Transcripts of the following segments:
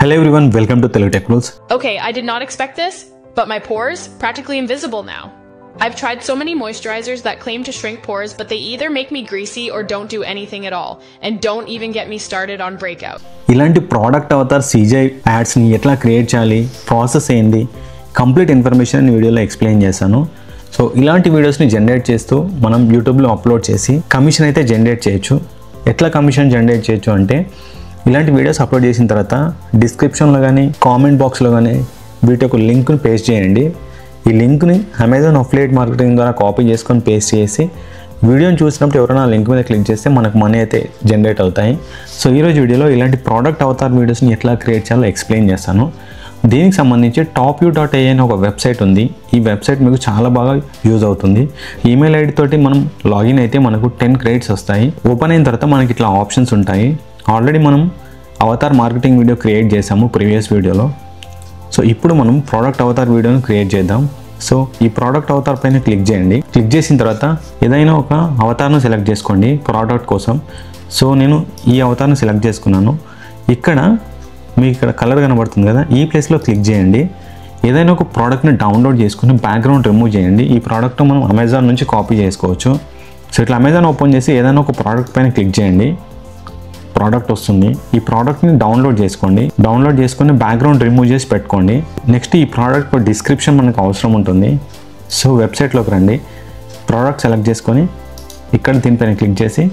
Hello everyone, welcome to Telugu Tech Rules. Okay, I did not expect this, but my pores practically invisible now. I've tried so many moisturizers that claim to shrink pores, but they either make me greasy or don't do anything at all, and don't even get me started on breakout. ఇలాంటి product Avatar CGI ads ని ఎట్లా create చేయాలి, process ఏంది, complete information ఈ వీడియోలో explain చేశాను. So ఇలాంటి videos ని జనరేట్ చేస్తూ మనం యూట్యూబ్ లో అప్లోడ్ చేసి కమిషన్ అయితే జనరేట్ చేయొచ్చు. ఎట్లా కమిషన్ జనరేట్ చేయొచ్చు అంటే ఇలాంటి వీడియోస్ అప్లోడ్ చేసిన తర్వాత డిస్క్రిప్షన్లో కానీ కామెంట్ బాక్స్లో కానీ వీటి యొక్క లింక్ని పేస్ట్ చేయండి. ఈ లింక్ని అమెజాన్ అఫిలియేట్ మార్కెటింగ్ ద్వారా కాపీ చేసుకొని పేస్ట్ చేసి వీడియోని చూసినప్పుడు ఎవరైనా లింక్ మీద క్లిక్ చేస్తే మనకు మనీ అయితే జనరేట్ అవుతాయి. సో ఈరోజు వీడియోలో ఇలాంటి ప్రోడక్ట్ అవతార్ వీడియోస్ని ఎట్లా క్రియేట్ చేయాలో ఎక్స్ప్లెయిన్ చేస్తాను. దీనికి సంబంధించి topu.ai అనే ఒక వెబ్సైట్ ఉంది. ఈ వెబ్సైట్ మీకు చాలా బాగా యూజ్ అవుతుంది. ఈమెయిల్ ఐడి తోటి మనం లాగిన్ అయితే మనకు 10 క్రెడిట్స్ వస్తాయి. ఓపెన్ అయిన తర్వాత మనకి ఇట్లా ఆప్షన్స్ ఉంటాయి. ఆల్రెడీ మనం అవతార్ మార్కెటింగ్ వీడియో క్రియేట్ చేసాము ప్రీవియస్ వీడియోలో. సో ఇప్పుడు మనం ప్రోడక్ట్ అవతార్ వీడియోని క్రియేట్ చేద్దాం. సో ఈ ప్రోడక్ట్ అవతార్ పైన క్లిక్ చేయండి. క్లిక్ చేసిన తర్వాత ఏదైనా ఒక అవతార్ను సెలెక్ట్ చేసుకోండి ప్రోడక్ట్ కోసం. సో నేను ఈ అవతార్ను సెలెక్ట్ చేసుకున్నాను. ఇక్కడ మీకు ఇక్కడ కలర్ కనబడుతుంది కదా, ఈ ప్లేస్లో క్లిక్ చేయండి. ఏదైనా ఒక ప్రోడక్ట్ని డౌన్లోడ్ చేసుకుని బ్యాక్గ్రౌండ్ రిమూవ్ చేయండి. ఈ ప్రోడక్ట్ మనం అమెజాన్ నుంచి కాపీ చేసుకోవచ్చు. సో ఇట్లా అమెజాన్ ఓపెన్ చేసి ఏదైనా ఒక ప్రోడక్ట్ పైన క్లిక్ చేయండి. ప్రోడక్ట్ వస్తుంది. ఈ ప్రోడక్ట్ని డౌన్లోడ్ చేసుకోండి. డౌన్లోడ్ చేసుకొని బ్యాక్గ్రౌండ్ రిమూవ్ చేసి పెట్టుకోండి. నెక్స్ట్ ఈ ప్రోడక్ట్ డిస్క్రిప్షన్ మనకు అవసరం ఉంటుంది. సో వెబ్సైట్లోకి రండి. ప్రోడక్ట్ సెలెక్ట్ చేసుకొని ఇక్కడ దీనిపైన క్లిక్ చేసి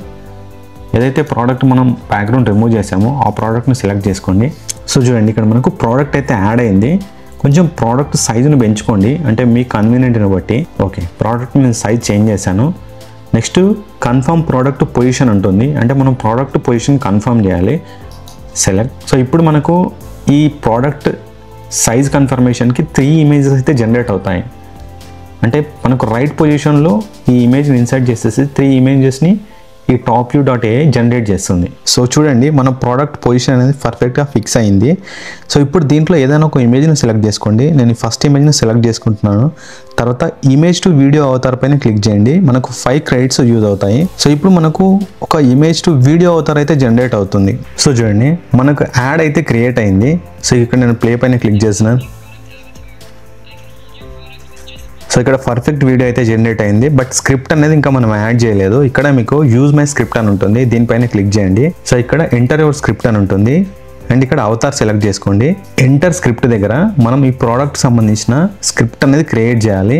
ఏదైతే ప్రోడక్ట్ మనం బ్యాక్గ్రౌండ్ రిమూవ్ చేసామో ఆ ప్రోడక్ట్ని సెలెక్ట్ చేసుకోండి. సో చూడండి ఇక్కడ మనకు ప్రోడక్ట్ అయితే యాడ్ అయింది. కొంచెం ప్రోడక్ట్ సైజుని పెంచుకోండి, అంటే మీ కన్వీనియంట్ని బట్టి. ఓకే, ప్రోడక్ట్ నేను సైజ్ చేంజ్ చేశాను. నెక్స్ట్ కన్ఫర్మ్ ప్రోడక్ట్ పొజిషన్ ఉంటుంది, అంటే మనం ప్రోడక్ట్ పొజిషన్ కన్ఫర్మ్ చేయాలి. సెలెక్ట్. సో ఇప్పుడు మనకు ఈ ప్రోడక్ట్ సైజ్ కన్ఫర్మేషన్కి 3 ఇమేజెస్ అయితే జనరేట్ అవుతాయి. అంటే మనకు రైట్ పొజిషన్లో ఈ ఇమేజ్ని ఇన్సర్ట్ చేసేసి 3 ఇమేజెస్ని ఈ topu.ai జనరేట్ చేస్తుంది. సో చూడండి మన ప్రోడక్ట్ పొజిషన్ అనేది పర్ఫెక్ట్గా ఫిక్స్ అయింది. సో ఇప్పుడు దీంట్లో ఏదైనా ఒక ఇమేజ్ని సెలెక్ట్ చేసుకోండి. నేను ఫస్ట్ ఇమేజ్ని సెలెక్ట్ చేసుకుంటున్నాను. తర్వాత ఇమేజ్ టు వీడియో అవతార్ పైన క్లిక్ చేయండి. మనకు 5 క్రెడిట్స్ యూజ్ అవుతాయి. సో ఇప్పుడు మనకు ఒక ఇమేజ్ టు వీడియో అవతార్ అయితే జనరేట్ అవుతుంది. సో చూడండి మనకు యాడ్ అయితే క్రియేట్ అయింది. సో ఇక్కడ నేను ప్లే పైన క్లిక్ చేస్తున్నాను. సో ఇక్కడ పర్ఫెక్ట్ వీడియో అయితే జనరేట్ అయింది. బట్ స్క్రిప్ట్ అనేది ఇంకా మనం యాడ్ చేయలేదు. ఇక్కడ మీకు యూజ్ మై స్క్రిప్ట్ అని ఉంటుంది, దీనిపైన క్లిక్ చేయండి. సో ఇక్కడ ఎంటర్ యువర్ స్క్రిప్ట్ అని ఉంటుంది అండ్ ఇక్కడ అవతార్ సెలెక్ట్ చేసుకోండి. ఎంటర్ స్క్రిప్ట్ దగ్గర మనం ఈ ప్రోడక్ట్ సంబంధించిన స్క్రిప్ట్ అనేది క్రియేట్ చేయాలి.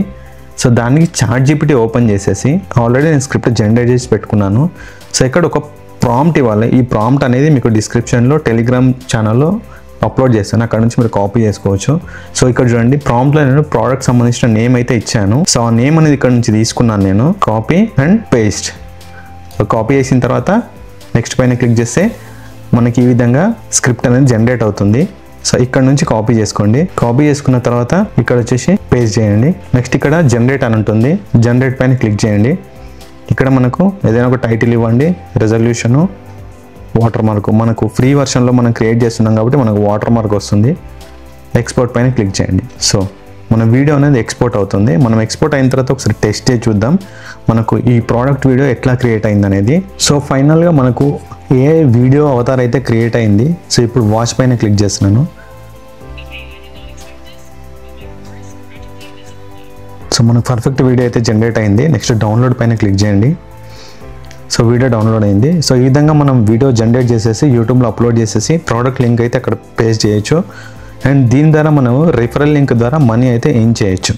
సో దానికి ChatGPT ఓపెన్ చేసేసి ఆల్రెడీ నేను స్క్రిప్ట్ జనరేట్ చేసి పెట్టుకున్నాను. సో ఇక్కడ ఒక ప్రాంప్ట్ ఇవ్వాలి. ఈ ప్రాంప్ట్ అనేది మీకు డిస్క్రిప్షన్లో టెలిగ్రామ్ ఛానల్లో అప్లోడ్ చేస్తాను, అక్కడ నుంచి మీరు కాపీ చేసుకోవచ్చు. సో ఇక్కడ చూడండి ప్రాంప్ట్లో నేను ప్రోడక్ట్ సంబంధించిన నేమ్ అయితే ఇచ్చాను. సో ఆ నేమ్ అనేది ఇక్కడ నుంచి తీసుకున్నాను నేను. Copy and paste. So copy చేసిన తర్వాత నెక్స్ట్ పైన క్లిక్ చేస్తే మనకి ఈ విధంగా స్క్రిప్ట్ అనేది జనరేట్ అవుతుంది. సో ఇక్కడ నుంచి కాపీ చేసుకోండి. కాపీ చేసుకున్న తర్వాత ఇక్కడ వచ్చేసి పేస్ట్ చేయండి. నెక్స్ట్ ఇక్కడ జనరేట్ అని ఉంటుంది, జనరేట్ పైన క్లిక్ చేయండి. ఇక్కడ మనకు ఏదైనా ఒక టైటిల్ ఇవ్వండి, రెజల్యూషను, వాటర్ మార్క్. మనకు ఫ్రీ వర్షన్లో మనం క్రియేట్ చేస్తున్నాం కాబట్టి మనకు వాటర్ మార్క్ వస్తుంది. ఎక్స్పోర్ట్ పైన క్లిక్ చేయండి. సో మన వీడియో అనేది ఎక్స్పోర్ట్ అవుతుంది. మనం ఎక్స్పోర్ట్ అయిన తర్వాత ఒకసారి టెస్ట్ చేసి చూద్దాం మనకు ఈ ప్రోడక్ట్ వీడియో ఎట్లా క్రియేట్ అయింది అనేది. సో ఫైనల్గా మనకు ఏ వీడియో అవతార్ అయితే క్రియేట్ అయింది. సో ఇప్పుడు వాచ్ పైన క్లిక్ చేస్తున్నాను. సో మనకు పర్ఫెక్ట్ వీడియో అయితే జనరేట్ అయింది. నెక్స్ట్ డౌన్లోడ్ పైన క్లిక్ చేయండి. సో వీడియో డౌన్లోడ్ అయింది. సో ఈ విధంగా మనం వీడియో జనరేట్ చేసేసి యూట్యూబ్లో అప్లోడ్ చేసేసి ప్రోడక్ట్ లింక్ అయితే అక్కడ పేస్ట్ చేయొచ్చు. అండ్ దీని ద్వారా మనం రిఫరల్ లింక్ ద్వారా మనీ అయితే ఎర్న్ చేయొచ్చు.